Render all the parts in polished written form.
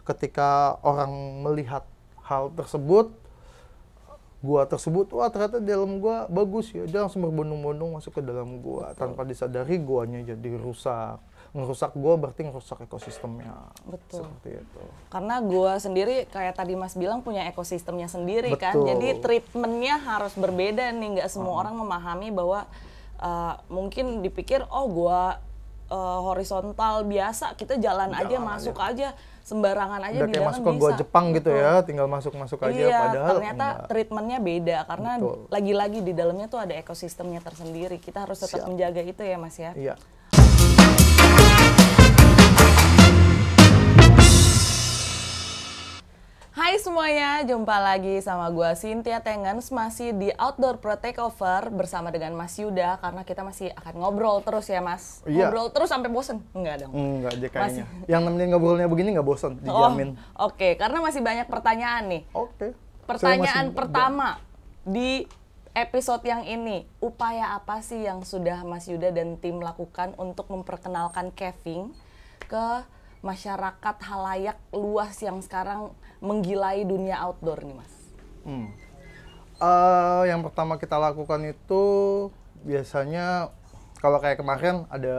ketika orang melihat hal tersebut, gua tersebut, wah ternyata di dalam gua bagus ya, dia langsung berbondong-bondong masuk ke dalam gua. Betul. Tanpa disadari guanya jadi rusak. Ngerusak gua berarti ngerusak ekosistemnya. Betul. Seperti itu. Karena gua sendiri kayak tadi Mas bilang punya ekosistemnya sendiri kan, Betul. jadi treatmentnya harus berbeda nih, nggak semua orang memahami bahwa mungkin dipikir oh gua horizontal biasa, kita jalan aja, masuk aja, sembarangan aja Udah di kayak dalam masuk ke bisa. gua Jepang gitu Betul. ya, tinggal masuk-masuk aja, Iya, padahal ternyata enggak. treatmentnya beda karena Betul. lagi-lagi di dalamnya tuh ada ekosistemnya tersendiri. Kita harus tetap Siap. menjaga itu ya Mas ya. Iya. Hai semuanya, jumpa lagi sama gua Cynthia Tengens, masih di Outdoor Pro Takeover bersama dengan Mas Yuda, karena kita masih akan ngobrol terus ya Mas. Iya. Ngobrol terus sampai bosen? Enggak dong. Enggak deh kayaknya. Yang nemenin ngobrolnya begini nggak bosan, dijamin. Oke, karena masih banyak pertanyaan nih. Oke. Pertanyaan Saya masih- pertama di episode yang ini, upaya apa sih yang sudah Mas Yuda dan tim lakukan untuk memperkenalkan caving ke masyarakat halayak luas yang sekarang menggilai dunia outdoor nih Mas? Yang pertama kita lakukan itu biasanya kalau kayak kemarin ada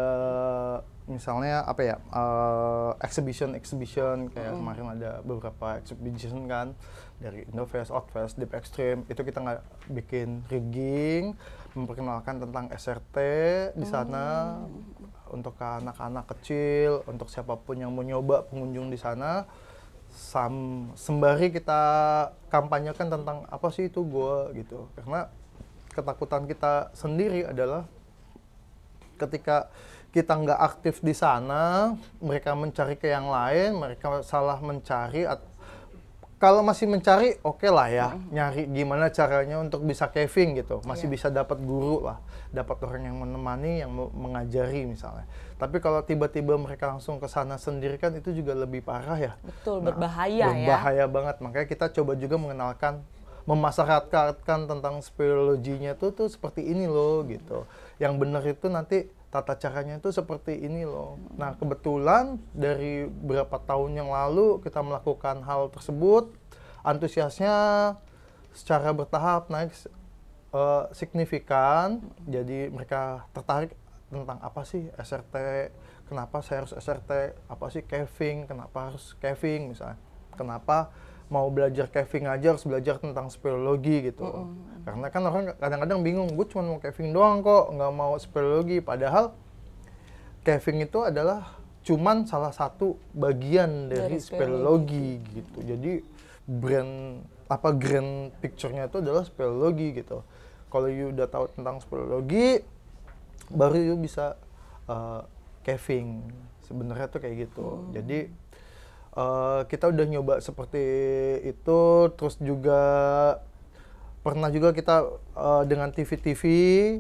misalnya apa ya, exhibition kayak kemarin ada beberapa exhibition kan dari Indofest, Outfest, Deep Extreme, itu kita nggak bikin rigging, memperkenalkan tentang SRT di sana untuk ke anak-anak kecil, untuk siapapun yang mau nyoba pengunjung di sana. Sembari kita kampanyekan tentang apa sih itu gua gitu, karena ketakutan kita sendiri adalah ketika kita nggak aktif di sana, mereka mencari ke yang lain, mereka salah mencari. Kalau masih mencari, oke lah ya, nyari gimana caranya untuk bisa caving gitu, masih bisa dapat guru lah, dapat orang yang menemani, yang mengajari misalnya. Tapi kalau tiba-tiba mereka langsung ke sana sendiri kan itu juga lebih parah ya. Betul, berbahaya ya. Berbahaya banget, makanya kita coba juga mengenalkan, memasyarakatkan tentang speleologinya tuh seperti ini loh gitu. Yang benar itu nanti tata caranya itu seperti ini loh. Nah kebetulan dari beberapa tahun yang lalu kita melakukan hal tersebut, antusiasnya secara bertahap naik signifikan. Jadi mereka tertarik tentang apa sih SRT, kenapa saya harus SRT, apa sih caving, kenapa harus caving misalnya, kenapa mau belajar caving aja harus belajar tentang speleologi gitu. Karena kan orang kadang-kadang bingung, gue cuma mau caving doang kok, nggak mau speleologi. Padahal caving itu adalah cuman salah satu bagian dari speleologi gitu. Jadi grand picture-nya itu adalah speleologi gitu. Kalau you udah tahu tentang speleologi, baru you bisa caving. Sebenarnya tuh kayak gitu. Jadi kita udah nyoba seperti itu, terus juga pernah juga kita dengan TV-TV,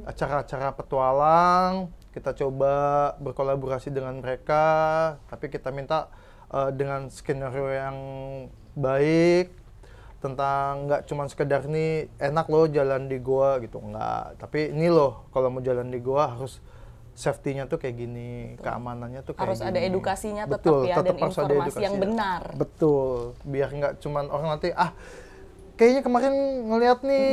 acara-acara petualang, kita coba berkolaborasi dengan mereka, tapi kita minta dengan skenario yang baik, tentang nggak cuma sekedar nih enak loh jalan di goa gitu, nggak, tapi ini loh kalau mau jalan di goa harus safety-nya tuh kayak gini, keamanannya tuh kayak harus gini. ada edukasinya tetap Betul, ya, tetap dan harus ada informasi yang edukasinya. benar. Betul, biar nggak cuman orang nanti kayaknya kemarin ngeliat nih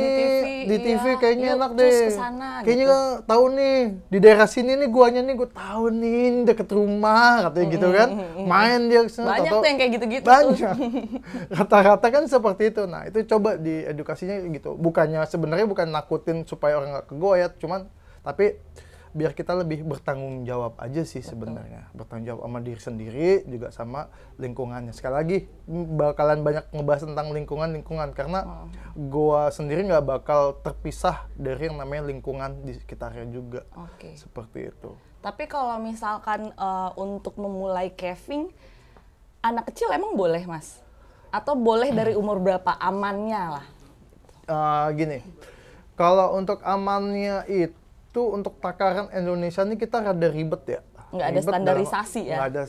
di TV iya, kayaknya yuk, enak cus deh. kesana, Kayaknya gitu. tahu nih di daerah sini nih guanya nih gue tahu nih ini deket rumah katanya gitu kan. Main dia kesana. Banyak tahu-tahu tuh yang kayak gitu-gitu. banyak. Rata-rata kan seperti itu. Nah itu coba di edukasinya gitu. Sebenarnya bukan nakutin supaya orang nggak ke goa ya, cuman tapi biar kita lebih bertanggung jawab aja sih sebenarnya. Bertanggung jawab sama diri sendiri juga sama lingkungannya. Sekali lagi bakalan banyak ngebahas tentang lingkungan karena goa sendiri nggak bakal terpisah dari yang namanya lingkungan di sekitarnya juga. Oke. Seperti itu. Tapi kalau misalkan untuk memulai caving, anak kecil emang boleh Mas? Atau boleh dari umur berapa amannya lah? Gini, kalau untuk amannya itu untuk takaran Indonesia ini kita rada ribet ya. Nggak ada standarisasi ya? Nggak ada,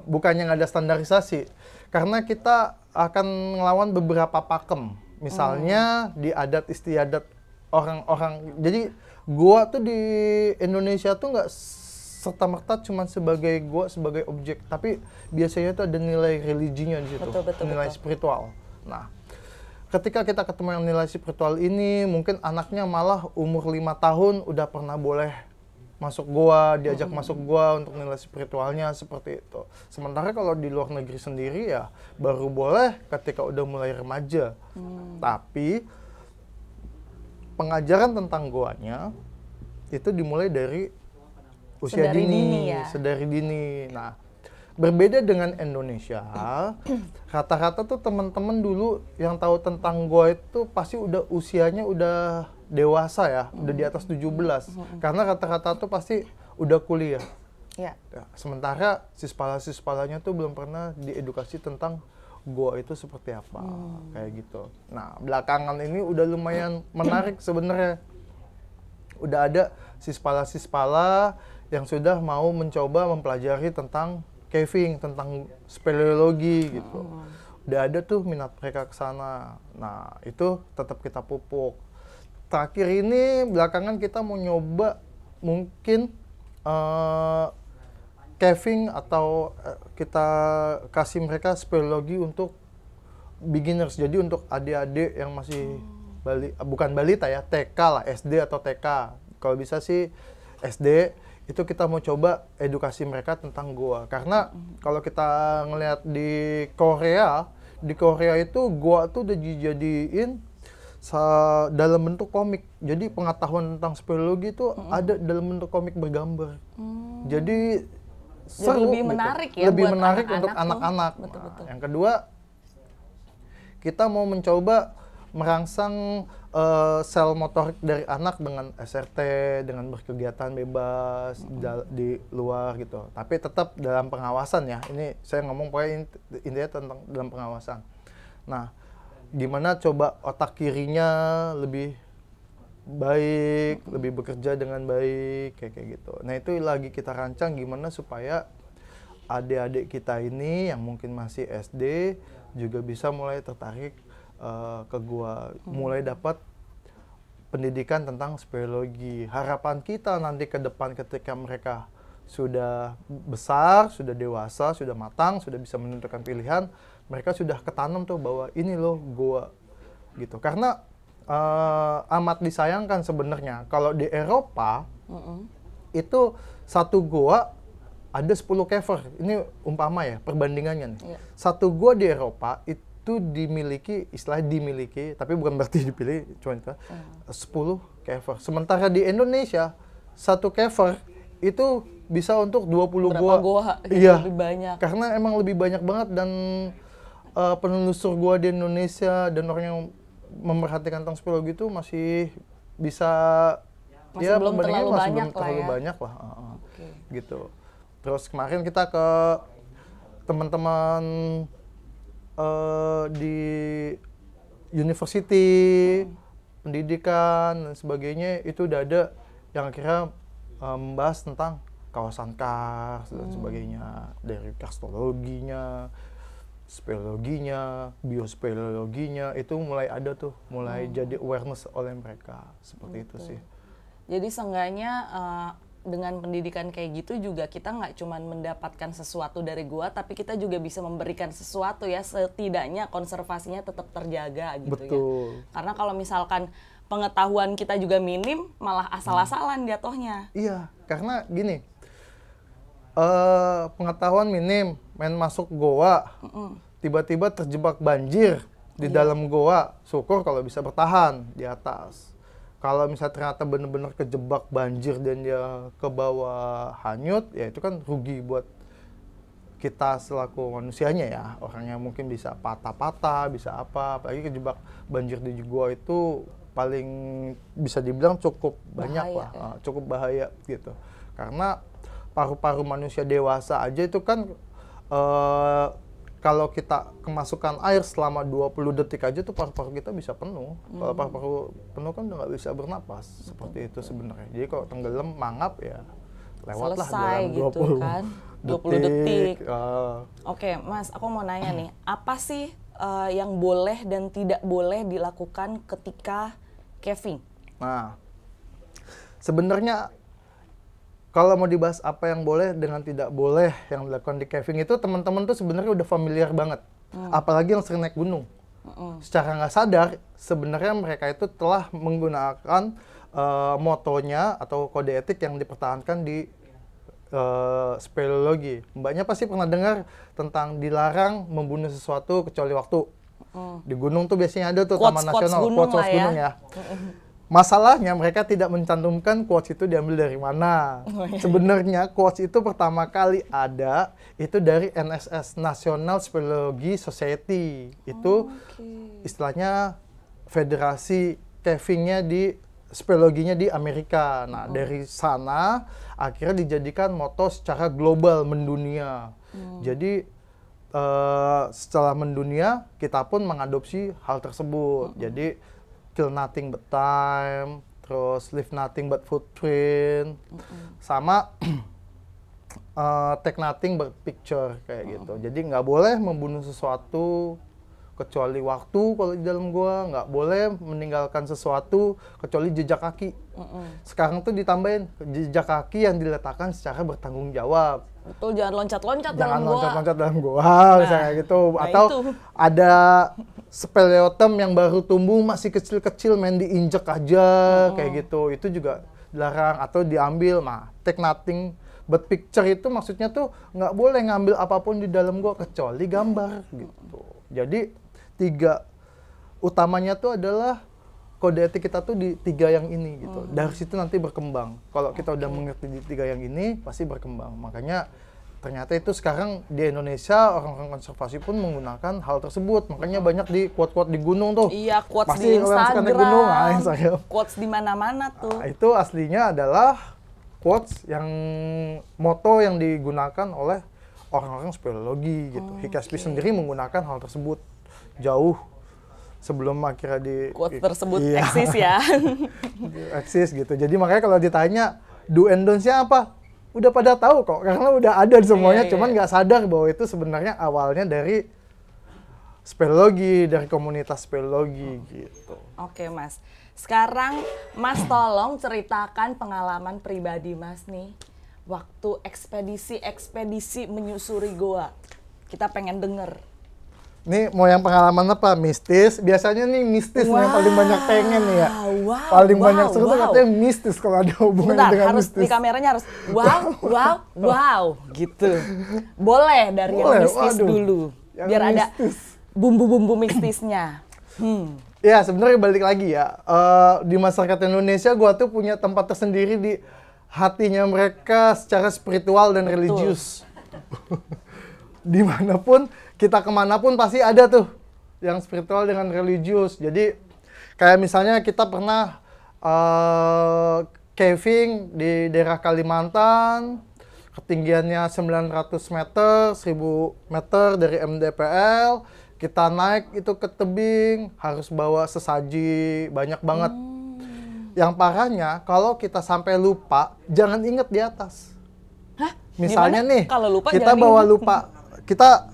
bukannya nggak ada standarisasi, karena kita akan ngelawan beberapa pakem. Misalnya di adat istiadat orang-orang. Jadi gua tuh di Indonesia tuh nggak serta-merta cuma sebagai gua sebagai objek, tapi biasanya tuh ada nilai religinya di situ, nilai spiritual. Nah, ketika kita ketemu yang nilai spiritual ini, mungkin anaknya malah umur 5 tahun udah pernah boleh masuk gua, diajak masuk gua untuk nilai spiritualnya seperti itu. Sementara kalau di luar negeri sendiri ya baru boleh ketika udah mulai remaja. Tapi pengajaran tentang goanya itu dimulai dari usia dini, sedari dini. Nah, berbeda dengan Indonesia, rata-rata tuh teman-teman dulu yang tahu tentang goa itu pasti udah usianya udah dewasa ya, udah di atas 17. Karena rata-rata tuh pasti udah kuliah. Ya, sementara sispala-sispalanya tuh belum pernah diedukasi tentang goa itu seperti apa, kayak gitu. Nah, belakangan ini udah lumayan menarik sebenarnya. Udah ada sispala-sispala yang sudah mau mencoba mempelajari tentang caving, tentang speleologi gitu. Udah ada tuh minat mereka ke sana. Nah, itu tetap kita pupuk. Terakhir ini belakangan kita mau nyoba mungkin caving atau kita kasih mereka speleologi untuk beginners. Jadi untuk adik-adik yang masih bukan balita ya, TK lah, SD atau TK. Kalau bisa sih SD, itu kita mau coba edukasi mereka tentang goa. Karena kalau kita ngelihat di Korea itu goa tuh udah dijadiin dalam bentuk komik. Jadi pengetahuan tentang speleologi itu ada dalam bentuk komik bergambar. Jadi seru, lebih menarik gitu. Ya Lebih buat menarik untuk anak-anak. Betul-betul. Yang kedua, kita mau mencoba merangsang sel motorik dari anak dengan SRT, dengan berkegiatan bebas di luar gitu. Tapi tetap dalam pengawasan ya. Ini saya ngomong pokoknya intinya tentang dalam pengawasan. Nah, gimana coba otak kirinya lebih baik, lebih bekerja dengan baik, kayak gitu. Nah, itu lagi kita rancang gimana supaya adik-adik kita ini yang mungkin masih SD juga bisa mulai tertarik ke gua, mulai dapat pendidikan tentang speleologi. Harapan kita nanti ke depan ketika mereka sudah besar, sudah dewasa, sudah matang, sudah bisa menentukan pilihan, mereka sudah ketanam tuh bahwa ini loh goa gitu. Karena amat disayangkan sebenarnya kalau di Eropa itu satu goa ada 10 caver. Ini umpama ya perbandingannya nih. Satu goa di Eropa itu dimiliki, tapi bukan berarti dipilih, cuma itu 10 caver. Sementara di Indonesia, satu caver itu bisa untuk 20 goa. Iya, lebih banyak. Karena emang lebih banyak banget dan penelusur goa di Indonesia dan orang yang memerhatikan tentang speleologi itu masih bisa, belum terlalu banyak lah. Gitu. Terus kemarin kita ke teman-teman di university, pendidikan dan sebagainya, itu udah ada yang akhirnya membahas tentang kawasan kars dan sebagainya, dari karstologinya, speleologinya, biospeleologinya, itu mulai ada tuh, mulai jadi awareness oleh mereka, seperti itu sih. Jadi seenggaknya dengan pendidikan kayak gitu juga kita nggak cuma mendapatkan sesuatu dari gua, tapi kita juga bisa memberikan sesuatu ya, setidaknya konservasinya tetap terjaga gitu. Betul. Ya. Karena kalau misalkan pengetahuan kita juga minim, malah asal-asalan jatuhnya. Iya, karena gini, pengetahuan minim, main masuk goa, tiba-tiba terjebak banjir di dalam goa, syukur kalau bisa bertahan di atas. Kalau misalnya ternyata benar-benar kejebak banjir dan dia ke bawah hanyut, ya itu kan rugi buat kita selaku manusianya ya. Orangnya mungkin bisa patah-patah, bisa apa, apalagi kejebak banjir di gua itu paling bisa dibilang cukup banyak lah, cukup bahaya gitu. Karena paru-paru manusia dewasa aja itu kan kalau kita kemasukan air selama 20 detik aja tuh paru-paru kita bisa penuh. Kalau paru-paru penuh kan udah nggak bisa bernapas. Seperti itu sebenarnya. Jadi kalau tenggelam, mangap ya lewatlah dalam 20 gitu kan. 20 detik. Oke, Mas, aku mau nanya nih, apa sih yang boleh dan tidak boleh dilakukan ketika caving? Nah, sebenarnya kalau mau dibahas apa yang boleh dengan tidak boleh yang dilakukan di caving itu, teman-teman tuh sebenarnya udah familiar banget. Apalagi yang sering naik gunung. Secara nggak sadar, sebenarnya mereka itu telah menggunakan motonya atau kode etik yang dipertahankan di speleologi. Mbaknya pasti pernah dengar tentang dilarang membunuh sesuatu kecuali waktu. Di gunung tuh biasanya ada tuh Taman Nasional, quotes gunung ya. Masalahnya mereka tidak mencantumkan quotes itu diambil dari mana. Sebenarnya quotes itu pertama kali ada itu dari NSS, National Speleology Society. Itu istilahnya federasi cavingnya di speleologinya di Amerika. Nah, dari sana akhirnya dijadikan moto secara global, mendunia. Jadi setelah mendunia, kita pun mengadopsi hal tersebut. Jadi kill nothing but time, terus leave nothing but footprint, sama take nothing but picture kayak gitu. Jadi nggak boleh membunuh sesuatu kecuali waktu kalau di dalam gua, nggak boleh meninggalkan sesuatu kecuali jejak kaki. Sekarang tuh ditambahin jejak kaki yang diletakkan secara bertanggung jawab. Betul, jangan loncat-loncat dalam Jangan gua. loncat-loncat dalam gua, misalnya gitu. Atau itu. ada speleotem yang baru tumbuh masih kecil-kecil main diinjek aja kayak gitu. Itu juga dilarang atau diambil. Nah, take nothing but picture itu maksudnya tuh nggak boleh ngambil apapun di dalam gua kecuali gambar gitu. Jadi 3 utamanya tuh adalah kode etik kita tuh di 3 yang ini gitu. Dari situ nanti berkembang. Kalau kita udah mengerti di 3 yang ini pasti berkembang. Makanya ternyata itu sekarang di Indonesia orang-orang konservasi pun menggunakan hal tersebut. Makanya banyak di quote-quote di gunung tuh. Iya, quotes Pasti di kalau yang suka naik gunung, Instagram. Quotes di mana-mana tuh. Nah, itu aslinya adalah quotes yang moto yang digunakan oleh orang-orang speleologi gitu. Hikaspi sendiri menggunakan hal tersebut jauh sebelum akhirnya di Quotes tersebut iya, eksis ya. eksis gitu. Jadi makanya kalau ditanya do and don'ts-nya apa? Udah pada tahu kok karena udah ada semuanya, cuman nggak sadar bahwa itu sebenarnya awalnya dari speleologi, dari komunitas speleologi gitu. Oke Mas, sekarang Mas tolong ceritakan pengalaman pribadi Mas nih waktu ekspedisi menyusuri goa. Kita pengen denger. Ini mau yang pengalaman apa? Mistis? Biasanya nih mistis nih yang paling banyak pengen nih ya. Paling banyak seru tuh katanya mistis kalau ada hubungannya dengan harus mistis. di kameranya harus wow gitu. Boleh dari yang mistis dulu. Yang biar mistis. ada bumbu-bumbu mistisnya. Ya sebenarnya balik lagi ya. Di masyarakat Indonesia gua tuh punya tempat tersendiri di hatinya mereka secara spiritual dan religius. Dimanapun kita kemanapun pasti ada tuh yang spiritual dengan religius. Jadi kayak misalnya kita pernah caving di daerah Kalimantan, ketinggiannya 900 meter, 1000 meter dari MDPL. Kita naik itu ke tebing, harus bawa sesaji banyak banget. Yang parahnya kalau kita sampai lupa, jangan inget di atas. Hah? Misalnya Gimana? nih, Kalau lupa kita jangan bawa inget. lupa, kita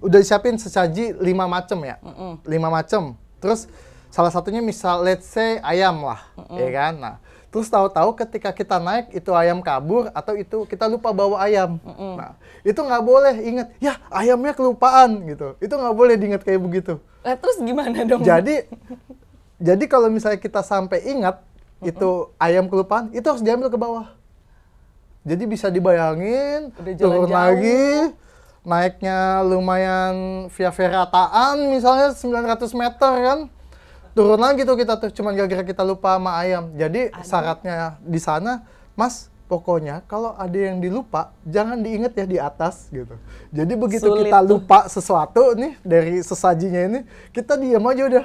udah disiapin sesaji 5 macem ya, 5 macem. Terus salah satunya misal let's say ayam lah, ya kan. Nah, terus tahu-tahu ketika kita naik itu ayam kabur atau itu kita lupa bawa ayam. Nah, itu nggak boleh inget, ya ayamnya kelupaan gitu. Itu nggak boleh diingat kayak begitu. Terus gimana dong? Jadi kalau misalnya kita sampai ingat itu ayam kelupaan, itu harus diambil ke bawah. Jadi bisa dibayangin, Udah jalan turun jauh. lagi, naiknya lumayan via ferataan misalnya 900 meter kan. Turun lagi tuh kita tuh, cuman gara-gara kita lupa sama ayam. Jadi syaratnya di sana, Mas, pokoknya kalau ada yang dilupa, jangan diinget ya di atas gitu. Jadi begitu Sulit kita tuh. lupa sesuatu nih dari sesajinya ini, kita diam aja udah.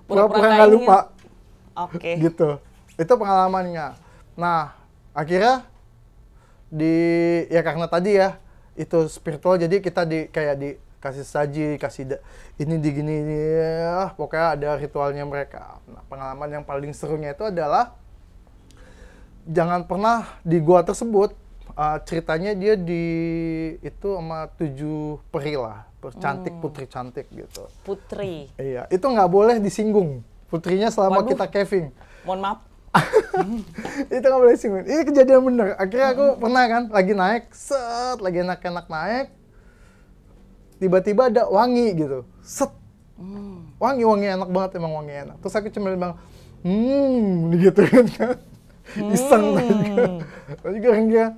Pura-pura Pura-pura nggak nggak inget. lupa. Oke. Gitu. Itu pengalamannya. Nah, akhirnya ya karena tadi ya itu spiritual, jadi kita kayak dikasih saji, ini digini ini ya, pokoknya ada ritualnya mereka. Nah, pengalaman yang paling serunya itu adalah jangan pernah di gua tersebut ceritanya dia itu sama 7 peri lah, cantik, putri cantik gitu. Putri. Iya, itu nggak boleh disinggung putrinya selama Waduh. kita caving. Mohon maaf. Itu nggak boleh ciumin. Ini kejadian bener. Akhirnya aku pernah kan lagi naik, lagi enak-enak naik, tiba-tiba ada wangi gitu, wangi enak banget, emang wangi enak. Terus aku cuma bilang, gitu kan, iseng tadi kan,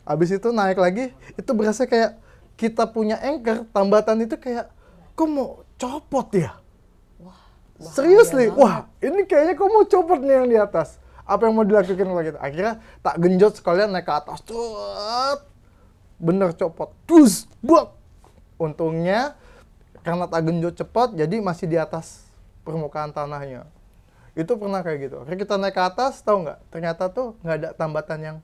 abis itu naik lagi, itu berasa kayak kita punya anchor, tambatan itu kayak, kok mau copot ya? Serius nih, wah ini kayaknya kok mau copot nih yang di atas. Apa yang mau dilakukan lagi? Akhirnya tak genjot sekalian naik ke atas, bener copot, buak. Untungnya karena tak genjot cepat, jadi masih di atas permukaan tanahnya. Itu pernah kayak gitu. Akhirnya kita naik ke atas, tahu nggak? Ternyata tuh nggak ada tambatan yang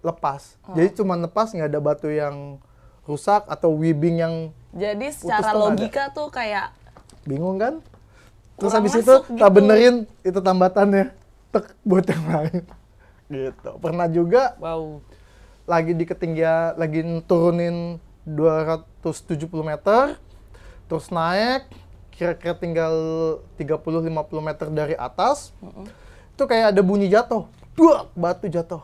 lepas. Jadi cuma lepas, nggak ada batu yang rusak atau webbing yang jadi secara logika tuh kayak bingung kan? Terus kurang habis itu masuk tak gitu. benerin itu tambatannya, tek buat yang lain. Gitu. Pernah juga wow. lagi di ketinggian, lagi turunin 270 meter, terus naik, kira-kira tinggal 30-50 meter dari atas, itu kayak ada bunyi jatuh, batu jatuh.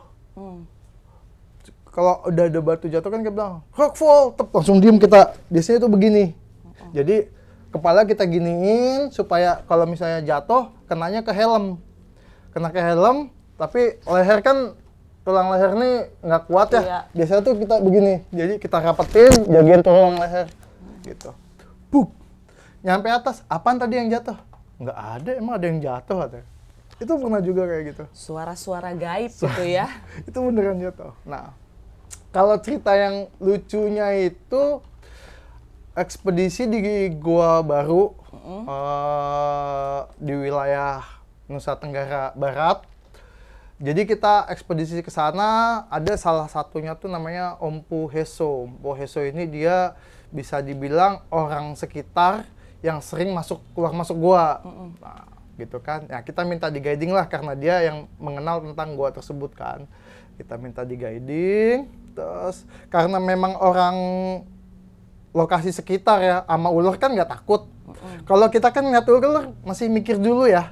Kalau udah ada batu jatuh kan kita bilang, rockfall, langsung diem kita. Biasanya itu begini. Jadi kepala kita giniin supaya kalau misalnya jatuh, kenanya ke helm. Kena ke helm, tapi leher kan, tulang leher nih nggak kuat ya. Iya. Biasanya tuh kita begini. Jadi kita rapetin, jagain tulang leher. Gitu. Buk. Nyampe atas, apaan tadi yang jatuh? Nggak ada, emang ada yang jatuh katanya. Itu pernah juga kayak gitu. Suara-suara gaib gitu ya. Itu beneran jatuh. Nah, kalau cerita yang lucunya itu ekspedisi di Gua Baru di wilayah Nusa Tenggara Barat. Jadi kita ekspedisi ke sana, ada salah satunya tuh namanya Ompu Heso. Ompu Heso ini dia bisa dibilang orang sekitar yang sering keluar masuk gua. Nah, gitu kan. Ya kita minta di-guiding lah karena dia yang mengenal tentang gua tersebut kan. Kita minta di-guiding, terus karena memang orang lokasi sekitar ya, sama ular kan nggak takut. Kalau kita kan ngeliat ular masih mikir dulu ya.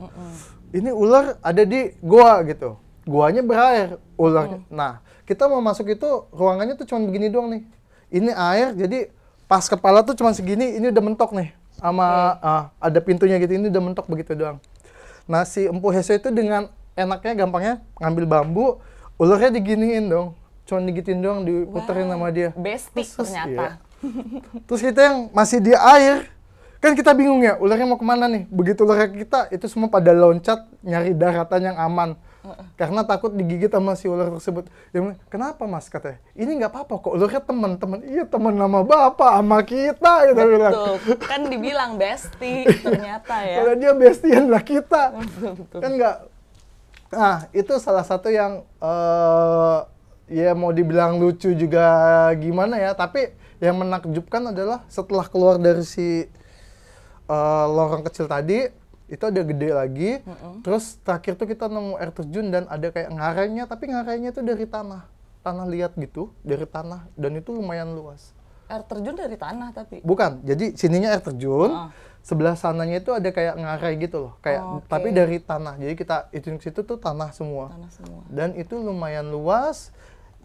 Ini ular ada di gua gitu. Guanya berair, ularnya. Nah, kita mau masuk itu ruangannya tuh cuma begini doang nih. Ini air, jadi pas kepala tuh cuma segini, ini udah mentok nih. Sama ada pintunya gitu, ini udah mentok begitu doang. Nah, si Empu Heso itu dengan enaknya, gampangnya ngambil bambu, ularnya diginiin dong. Cuma digituin doang, diputerin sama dia. Bestik ternyata. Iya. Terus kita yang masih di air, kan kita bingung ya, ularnya mau kemana nih? Begitu ularnya kita, itu semua pada loncat nyari daratan yang aman. Karena takut digigit sama si ular tersebut. Dia bilang, kenapa mas? Katanya, ini nggak apa-apa kok, ularnya teman-teman. Iya teman nama bapak sama kita. Gitu bilang. Kan dibilang bestie ternyata ya. Kalau dia bestian lah kita. Kan nggak. Nah, itu salah satu yang ya mau dibilang lucu juga gimana ya, tapi yang menakjubkan adalah setelah keluar dari si lorong kecil tadi, itu ada gede lagi, terus terakhir tuh kita nemu air terjun dan ada kayak ngarainya, tapi ngarainya tuh dari tanah liat gitu, dari tanah, dan itu lumayan luas. Air terjun dari tanah tapi? Bukan, jadi sininya air terjun, sebelah sananya itu ada kayak ngarai gitu loh, kayak tapi dari tanah, jadi kita itu situ tuh tanah semua. Dan itu lumayan luas,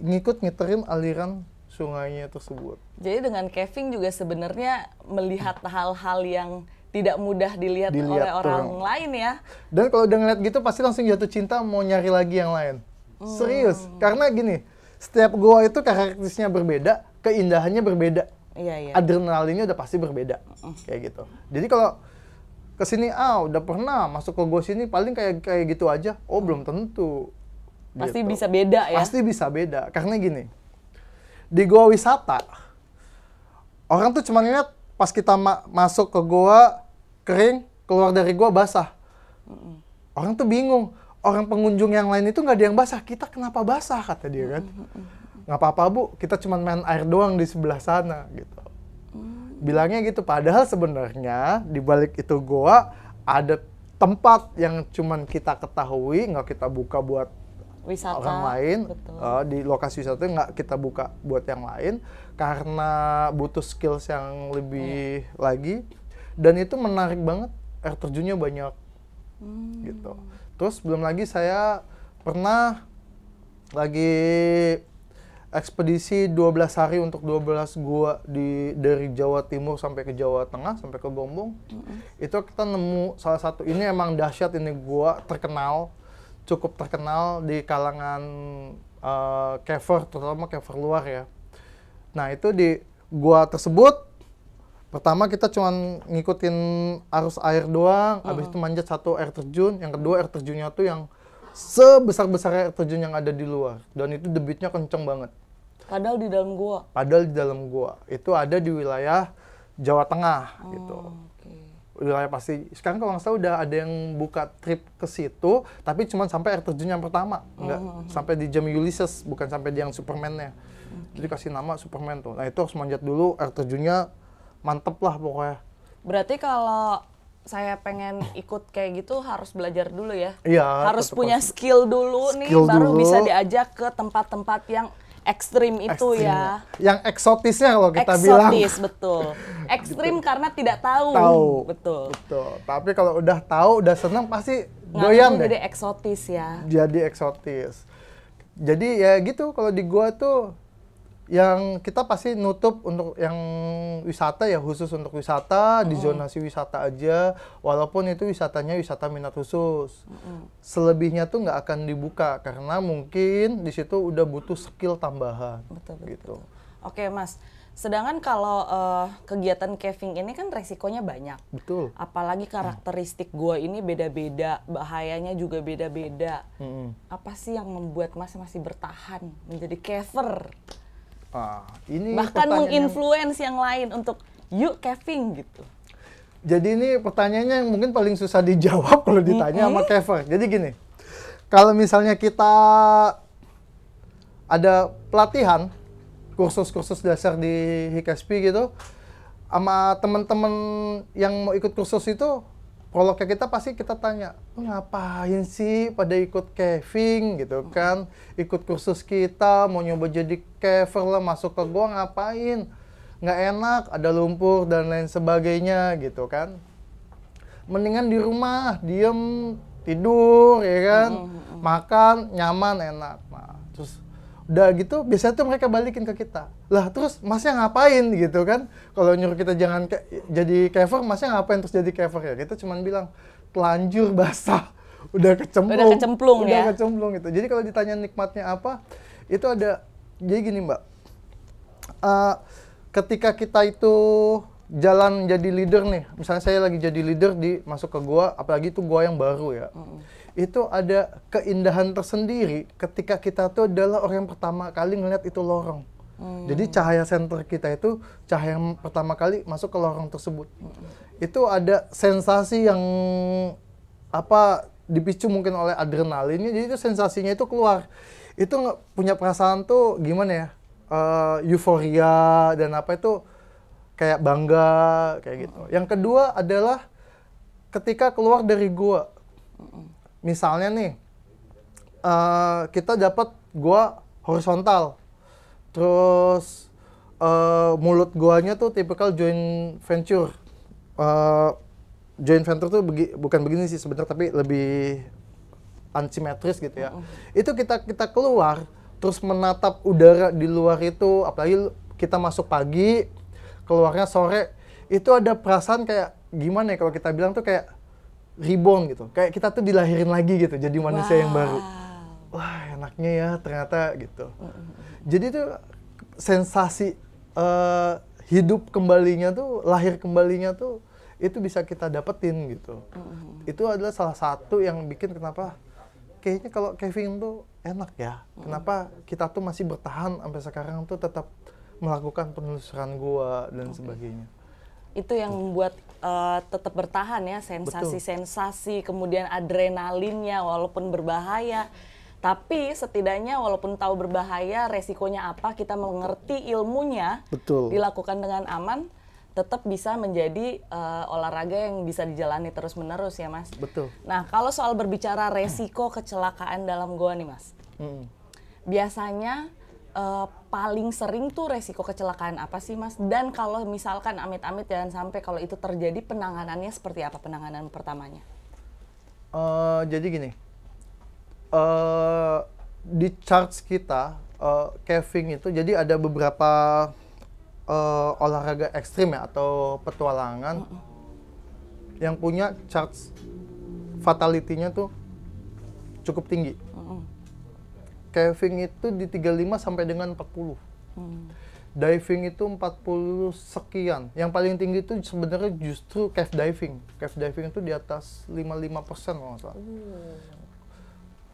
ngiterin aliran sungainya tersebut. Jadi dengan caving juga sebenarnya melihat hal-hal yang tidak mudah dilihat oleh orang lain ya. Dan kalau udah ngeliat gitu pasti langsung jatuh cinta, mau nyari lagi yang lain. Serius, karena gini, setiap gua itu karakteristiknya berbeda, keindahannya berbeda. Iya. Adrenalinnya udah pasti berbeda. Kayak gitu. Jadi kalau kesini, udah pernah masuk ke gua sini, paling kayak gitu aja. Oh, belum tentu. Pasti gitu. bisa beda ya? Pasti bisa beda, karena gini, di gua wisata, orang tuh cuma lihat pas kita masuk ke gua kering, keluar dari gua basah. Orang tuh bingung, orang pengunjung yang lain itu nggak ada yang basah, kita kenapa basah, kata dia kan. Nggak apa-apa bu, kita cuma main air doang di sebelah sana gitu. Bilangnya gitu, padahal sebenarnya di balik itu gua ada tempat yang cuman kita ketahui, nggak kita buka buat wisata, orang lain. Di lokasi wisata nggak kita buka buat yang lain karena butuh skills yang lebih lagi, dan itu menarik banget, air terjunnya banyak gitu. Terus belum lagi saya pernah lagi ekspedisi 12 hari untuk 12 gua dari Jawa Timur sampai ke Jawa Tengah, sampai ke Gombong. Itu kita nemu salah satu, ini emang dahsyat, ini gua terkenal, cukup terkenal di kalangan caver, terutama caver luar ya. Nah itu di gua tersebut, pertama kita cuma ngikutin arus air doang, habis itu manjat satu air terjun, yang kedua air terjunnya tuh yang sebesar-besar air terjun yang ada di luar, dan itu debitnya kenceng banget. Padahal di dalam gua. Padahal di dalam gua itu ada di wilayah Jawa Tengah gitu. Okay. Wilayah pasti. Sekarang kalau nggak salah udah ada yang buka trip ke situ, tapi cuma sampai air terjun yang pertama, nggak sampai di jam Ulysses, bukan sampai di yang Superman-nya. Jadi kasih nama Superman tuh. Nah itu harus manjat dulu, air terjunnya mantep lah pokoknya. Berarti kalau saya pengen ikut kayak gitu harus belajar dulu ya? Iya. Harus punya skill dulu nih, baru bisa diajak ke tempat-tempat yang ekstrim itu ya. Yang eksotisnya kalau kita bilang. Eksotis, betul. Ekstrim karena tidak tahu. Betul. Tapi kalau udah tahu, udah seneng, pasti doyan deh. Jadi eksotis ya. Jadi eksotis. Jadi ya gitu, kalau di gua tuh yang kita pasti nutup untuk yang wisata ya, khusus untuk wisata, di zonasi wisata aja, walaupun itu wisatanya wisata minat khusus. Selebihnya tuh nggak akan dibuka karena mungkin di situ udah butuh skill tambahan. Betul. Gitu. Oke Mas, sedangkan kalau kegiatan caving ini kan resikonya banyak. Betul. Apalagi karakteristik gua ini beda-beda, bahayanya juga beda-beda. Apa sih yang membuat Mas masih bertahan menjadi caver? Ini bahkan menginfluence yang lain untuk yuk caving gitu. Jadi ini pertanyaannya yang mungkin paling susah dijawab kalau ditanya sama caver. Jadi gini, kalau misalnya kita ada pelatihan, kursus-kursus dasar di HIKSP gitu, sama teman-teman yang mau ikut kursus itu, prolognya kita pasti kita tanya, ngapain sih pada ikut caving gitu kan, ikut kursus kita, mau nyoba jadi caver lah, masuk ke gua ngapain, nggak enak, ada lumpur dan lain sebagainya gitu kan. Mendingan di rumah, diem, tidur ya kan, makan, nyaman, enak. Nah, terus udah gitu, biasanya tuh mereka balikin ke kita. Lah terus masnya ngapain gitu kan? Kalau nyuruh kita jangan jadi caver, masnya ngapain terus jadi caver ya? Kita cuman bilang, telanjur basah, udah kecemplung gitu. Jadi kalau ditanya nikmatnya apa, itu ada, jadi gini Mbak, ketika kita itu jalan jadi leader nih, misalnya saya lagi jadi leader masuk ke gua, apalagi itu gua yang baru ya, itu ada keindahan tersendiri ketika kita tuh adalah orang yang pertama kali ngeliat itu lorong. Jadi cahaya senter kita itu cahaya yang pertama kali masuk ke lorong tersebut. Itu ada sensasi yang dipicu mungkin oleh adrenalinnya, jadi itu sensasinya itu keluar. Itu punya perasaan tuh gimana ya? Euforia dan itu kayak bangga kayak gitu. Yang kedua adalah ketika keluar dari gua. Misalnya nih, kita dapat gua horizontal, terus mulut guanya tuh tipikal joint venture. Joint venture tuh bukan begini sih sebenarnya, tapi lebih unsimetris gitu ya. Itu kita keluar, terus menatap udara di luar itu, apalagi kita masuk pagi, keluarnya sore, itu ada perasaan kayak gimana ya kalau kita bilang tuh kayak reborn gitu, kayak kita tuh dilahirin lagi gitu, jadi manusia yang baru. Wah enaknya ya ternyata gitu. Jadi tuh sensasi hidup kembalinya tuh, lahir kembalinya tuh, itu bisa kita dapetin gitu. Itu adalah salah satu yang bikin kenapa kayaknya kalau caving tuh enak ya. Kenapa kita tuh masih bertahan sampai sekarang tuh tetap melakukan penelusuran gua dan sebagainya. Itu yang membuat tetap bertahan ya, sensasi-sensasi, kemudian adrenalinnya walaupun berbahaya. Tapi setidaknya walaupun tahu berbahaya, resikonya apa, kita mengerti ilmunya, dilakukan dengan aman, tetap bisa menjadi olahraga yang bisa dijalani terus-menerus ya Mas. Betul. Nah kalau soal berbicara resiko kecelakaan dalam goa nih Mas, biasanya paling sering tuh resiko kecelakaan apa sih Mas? Dan kalau misalkan amit-amit jangan sampai kalau itu terjadi, penanganannya seperti apa penanganan pertamanya? Jadi gini, di charts kita, caving itu jadi ada beberapa olahraga ekstrim ya atau petualangan yang punya charts fatality-nya tuh cukup tinggi. Caving itu di 35 sampai dengan 40. Diving itu 40 sekian. Yang paling tinggi itu sebenarnya justru cave diving. Cave diving itu di atas 55% kalau nggak salah.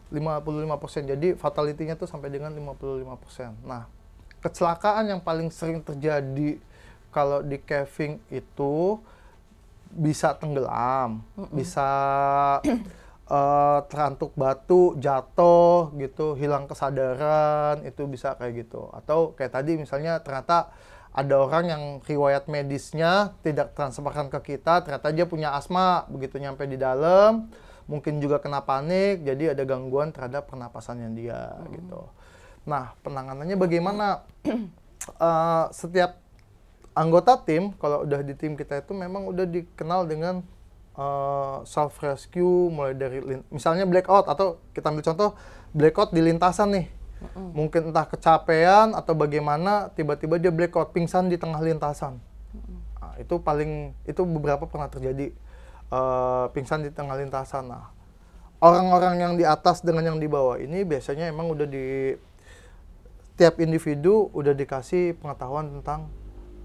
55%. Jadi fatality-nya tuh sampai dengan 55%. Nah, kecelakaan yang paling sering terjadi kalau di caving itu bisa tenggelam, bisa terantuk batu, jatuh gitu, hilang kesadaran, itu bisa kayak gitu. Atau kayak tadi misalnya ternyata ada orang yang riwayat medisnya tidak transferkan ke kita, ternyata dia punya asma, begitu nyampe di dalam, mungkin juga kena panik, jadi ada gangguan terhadap pernapasannya dia gitu. Nah, penanganannya bagaimana? Setiap anggota tim, kalau udah di tim kita itu memang udah dikenal dengan self rescue, mulai dari misalnya blackout, atau kita ambil contoh blackout di lintasan nih. Mungkin entah kecapean atau bagaimana tiba-tiba dia blackout, pingsan di tengah lintasan. Nah, itu beberapa pernah terjadi, pingsan di tengah lintasan. Nah, orang-orang yang di atas dengan yang di bawah ini biasanya emang udah di tiap individu udah dikasih pengetahuan tentang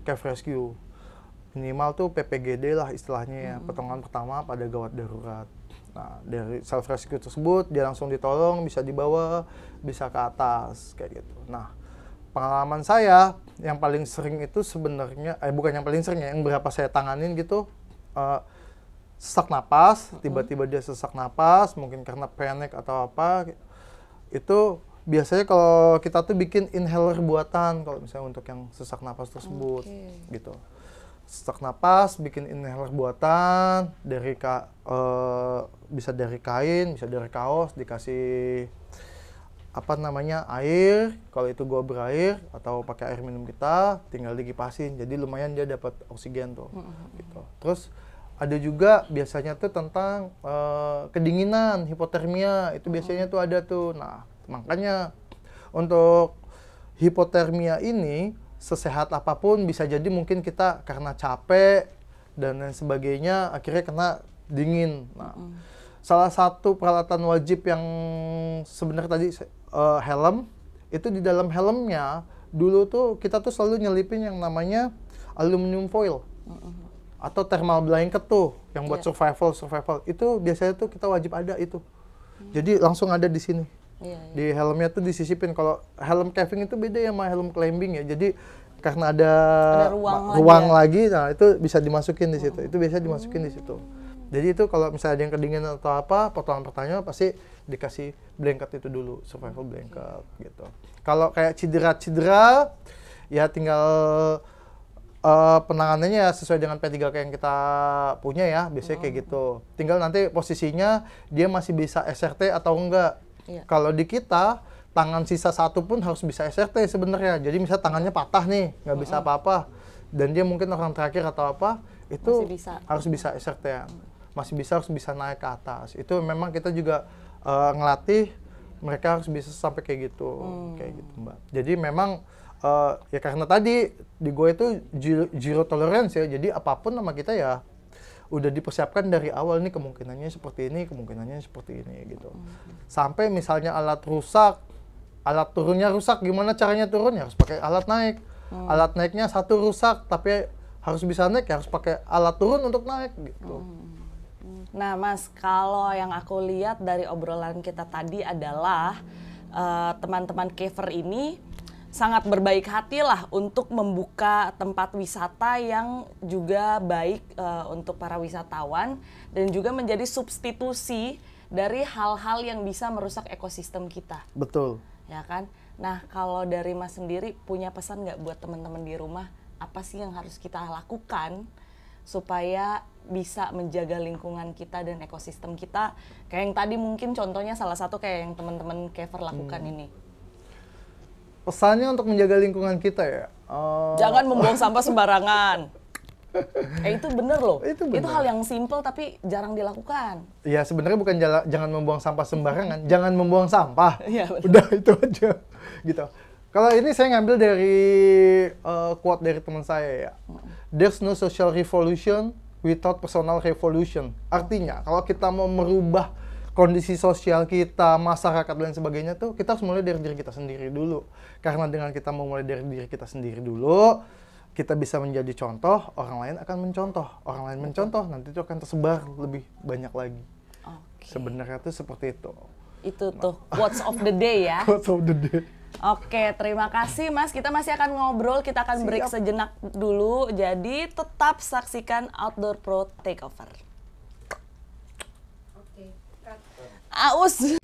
cave rescue. Minimal tuh PPGD lah istilahnya ya, pertolongan pertama pada gawat darurat. Nah, dari self rescue tersebut dia langsung ditolong, bisa dibawa, bisa ke atas kayak gitu. Nah, pengalaman saya yang paling sering itu sebenarnya bukan yang paling sering ya, yang berapa saya tanganin gitu, sesak napas, tiba-tiba dia sesak napas, mungkin karena panic atau apa. Itu biasanya kalau kita tuh bikin inhaler buatan kalau misalnya untuk yang sesak napas tersebut gitu. Sesak napas, bikin inhaler buatan dari bisa dari kain, bisa dari kaos, dikasih apa namanya air, kalau itu gua berair atau pakai air minum kita, tinggal dikipasin, jadi lumayan dia dapat oksigen tuh. Gitu. Terus ada juga biasanya tuh tentang kedinginan, hipotermia, itu biasanya tuh ada tuh. Nah, makanya untuk hipotermia ini sesehat apapun bisa jadi mungkin kita karena capek dan lain sebagainya akhirnya kena dingin. Nah, salah satu peralatan wajib yang sebenarnya tadi helm, itu di dalam helmnya dulu tuh kita tuh selalu nyelipin yang namanya aluminium foil atau thermal blanket tuh yang buat survival itu biasanya tuh kita wajib ada itu. Jadi langsung ada di sini. Di helmnya tuh disisipin. Kalau helm caving itu beda ya sama helm climbing ya. Jadi karena ada ruang lagi, nah itu bisa dimasukin di situ. Itu biasa dimasukin di situ. Jadi itu kalau misalnya ada yang kedinginan atau apa, pertolongan pertama pasti dikasih blanket itu dulu, survival blanket gitu. Kalau kayak cedera ya tinggal penanganannya ya sesuai dengan P3K yang kita punya ya, biasanya kayak gitu. Tinggal nanti posisinya dia masih bisa SRT atau enggak. Kalau di kita, tangan sisa satu pun harus bisa SRT sebenarnya. Jadi misalnya tangannya patah nih, nggak bisa apa-apa, dan dia mungkin orang terakhir atau apa, itu harus bisa SRT. Masih bisa, harus bisa naik ke atas. Itu memang kita juga ngelatih mereka harus bisa sampai kayak gitu, kayak gitu Mbak. Jadi memang ya karena tadi di gue itu zero tolerance ya. Jadi apapun sama kita ya udah dipersiapkan dari awal nih, kemungkinannya seperti ini, kemungkinannya seperti ini gitu. Sampai misalnya alat rusak, alat turunnya rusak, gimana caranya turun? Ya harus pakai alat naik. Alat naiknya satu rusak, tapi harus bisa naik, ya harus pakai alat turun untuk naik gitu. Nah Mas, kalau yang aku lihat dari obrolan kita tadi adalah teman-teman caver ini sangat berbaik hati lah untuk membuka tempat wisata yang juga baik untuk para wisatawan dan juga menjadi substitusi dari hal-hal yang bisa merusak ekosistem kita. Betul. Ya kan? Nah, kalau dari Mas sendiri punya pesan nggak buat teman-teman di rumah, apa sih yang harus kita lakukan supaya bisa menjaga lingkungan kita dan ekosistem kita? Kayak yang tadi mungkin contohnya salah satu kayak yang teman-teman caver lakukan ini. Pesannya untuk menjaga lingkungan kita ya. Jangan membuang sampah sembarangan. Itu bener loh. Itu bener. Itu hal yang simple tapi jarang dilakukan. Ya sebenarnya bukan jangan membuang sampah sembarangan, jangan membuang sampah. Iya, betul. Udah itu aja, gitu. Kalau ini saya ngambil dari quote dari teman saya ya. There's no social revolution without personal revolution. Artinya kalau kita mau merubah kondisi sosial kita, masyarakat dan sebagainya tuh kita harus mulai dari diri kita sendiri dulu. Karena dengan kita memulai dari diri kita sendiri dulu, kita bisa menjadi contoh, orang lain akan mencontoh. Orang lain mencontoh, nanti itu akan tersebar lebih banyak lagi. Sebenarnya tuh seperti itu. Itu tuh quotes of the day ya. Quotes of the day. Oke, terima kasih Mas. Kita masih akan ngobrol, kita akan break sejenak dulu. Jadi tetap saksikan Outdoor Pro Takeover. Aus.